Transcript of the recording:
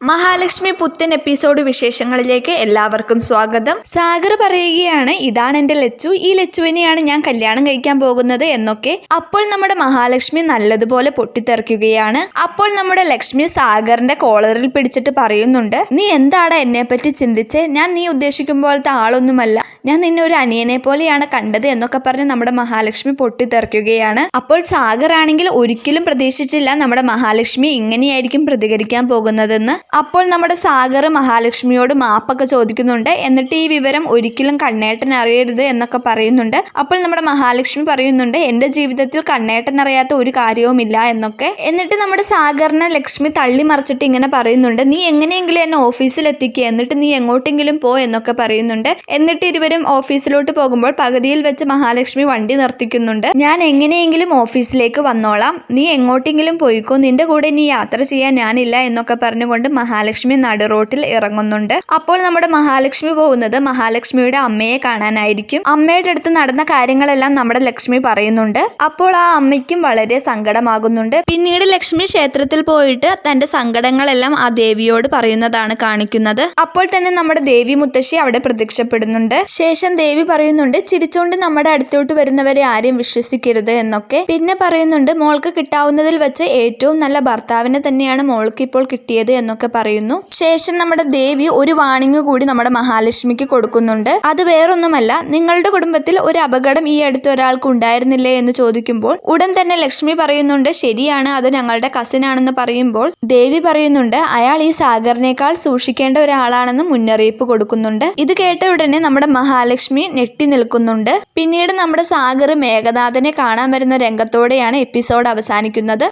മഹാലക്ഷ്മി പുത്തൻ എപ്പിസോഡ് വിശേഷങ്ങളിലേക്ക് എല്ലാവർക്കും സ്വാഗതം. സാഗർ പറയുകയാണ്, ഇതാണ് എന്റെ ലച്ചു, ഈ ലച്ചുവിനെയാണ് ഞാൻ കല്യാണം കഴിക്കാൻ പോകുന്നത് എന്നൊക്കെ. അപ്പോൾ നമ്മുടെ മഹാലക്ഷ്മി നല്ലതുപോലെ പൊട്ടിത്തെറിക്കുകയാണ്. അപ്പോൾ നമ്മുടെ ലക്ഷ്മി സാഗറിന്റെ കോളറിൽ പിടിച്ചിട്ട് പറയുന്നുണ്ട്, നീ എന്താടാ എന്നെ പറ്റി ചിന്തിച്ചേ? ഞാൻ നീ ഉദ്ദേശിക്കും പോലത്തെ ആളൊന്നുമല്ല, ഞാൻ നിന്നെ ഒരു അനിയനെ പോലെയാണ് കണ്ടത് എന്നൊക്കെ പറഞ്ഞ് നമ്മുടെ മഹാലക്ഷ്മി പൊട്ടിത്തെറിക്കുകയാണ്. അപ്പോൾ സാഗർ ആണെങ്കിൽ ഒരിക്കലും പ്രതീക്ഷിച്ചില്ല നമ്മുടെ മഹാലക്ഷ്മി ഇങ്ങനെയായിരിക്കും പ്രതികരിക്കാൻ പോകുന്നതെന്ന്. അപ്പോൾ നമ്മുടെ സാഗർ മഹാലക്ഷ്മിയോട് മാപ്പൊക്കെ ചോദിക്കുന്നുണ്ട്. എന്നിട്ട് ഈ വിവരം ഒരിക്കലും കണ്ണേട്ടൻ അറിയരുത് എന്നൊക്കെ പറയുന്നുണ്ട്. അപ്പോൾ നമ്മുടെ മഹാലക്ഷ്മി പറയുന്നുണ്ട്, എന്റെ ജീവിതത്തിൽ കണ്ണേട്ടൻ അറിയാത്ത ഒരു കാര്യവുമില്ല എന്നൊക്കെ. എന്നിട്ട് നമ്മുടെ സാഗറിനെ ലക്ഷ്മി തള്ളി മറിച്ചിട്ട് ഇങ്ങനെ പറയുന്നുണ്ട്, നീ എങ്ങനെയെങ്കിലും എന്നെ ഓഫീസിൽ എത്തിക്കുക, എന്നിട്ട് നീ എങ്ങോട്ടെങ്കിലും പോ എന്നൊക്കെ പറയുന്നുണ്ട്. എന്നിട്ട് ഇരുവരും ഓഫീസിലോട്ട് പോകുമ്പോൾ പകുതിയിൽ വെച്ച് മഹാലക്ഷ്മി വണ്ടി നിർത്തിക്കുന്നുണ്ട്. ഞാൻ എങ്ങനെയെങ്കിലും ഓഫീസിലേക്ക് വന്നോളാം, നീ എങ്ങോട്ടെങ്കിലും പോയിക്കോ, നിന്റെ കൂടെ നീ യാത്ര ചെയ്യാൻ ഞാനില്ല എന്നൊക്കെ പറഞ്ഞുകൊണ്ട് മഹാലക്ഷ്മി നടു റോട്ടിൽ ഇറങ്ങുന്നുണ്ട്. അപ്പോൾ നമ്മുടെ മഹാലക്ഷ്മി പോകുന്നത് മഹാലക്ഷ്മിയുടെ അമ്മയെ കാണാനായിരിക്കും. അമ്മയുടെ അടുത്ത് നടന്ന കാര്യങ്ങളെല്ലാം നമ്മുടെ ലക്ഷ്മി പറയുന്നുണ്ട്. അപ്പോൾ ആ അമ്മയ്ക്കും വളരെ സങ്കടമാകുന്നുണ്ട്. പിന്നീട് ലക്ഷ്മി ക്ഷേത്രത്തിൽ പോയിട്ട് തന്റെ സങ്കടങ്ങളെല്ലാം ആ ദേവിയോട് പറയുന്നതാണ് കാണിക്കുന്നത്. അപ്പോൾ തന്നെ നമ്മുടെ ദേവി മുത്തശ്ശി അവിടെ പ്രത്യക്ഷപ്പെടുന്നുണ്ട്. ശേഷം ദേവി പറയുന്നുണ്ട്, ചിരിച്ചുകൊണ്ട് നമ്മുടെ അടുത്തോട്ട് വരുന്നവരെ ആരെയും വിശ്വസിക്കരുത് എന്നൊക്കെ. പിന്നെ പറയുന്നുണ്ട്, മോൾക്ക് കിട്ടാവുന്നതിൽ വെച്ച് ഏറ്റവും നല്ല ഭർത്താവിനെ തന്നെയാണ് മോൾക്ക് ഇപ്പോൾ കിട്ടിയത് എന്നൊക്കെ പറയുന്നു. ശേഷം നമ്മുടെ ദേവി ഒരു വാണിംഗ് കൂടി നമ്മുടെ മഹാലക്ഷ്മിക്ക് കൊടുക്കുന്നുണ്ട്. അത് വേറൊന്നുമല്ല, നിങ്ങളുടെ കുടുംബത്തിൽ ഒരു അപകടം ഈ അടുത്ത് ഒരാൾക്ക് ഉണ്ടായിരുന്നില്ലേ എന്ന് ചോദിക്കുമ്പോൾ ഉടൻ തന്നെ ലക്ഷ്മി പറയുന്നുണ്ട്, ശരിയാണ്, അത് ഞങ്ങളുടെ കസിൻ ആണെന്ന് പറയുമ്പോൾ ദേവി പറയുന്നുണ്ട്, അയാൾ ഈ സാഗറിനേക്കാൾ സൂക്ഷിക്കേണ്ട ഒരാളാണെന്ന് മുന്നറിയിപ്പ് കൊടുക്കുന്നുണ്ട്. ഇത് കേട്ട ഉടനെ നമ്മുടെ മഹാലക്ഷ്മി ഞെട്ടി നിൽക്കുന്നുണ്ട്. പിന്നീട് നമ്മുടെ സാഗർ മേഘനാഥനെ കാണാൻ വരുന്ന രംഗത്തോടെയാണ് എപ്പിസോഡ് അവസാനിക്കുന്നത്.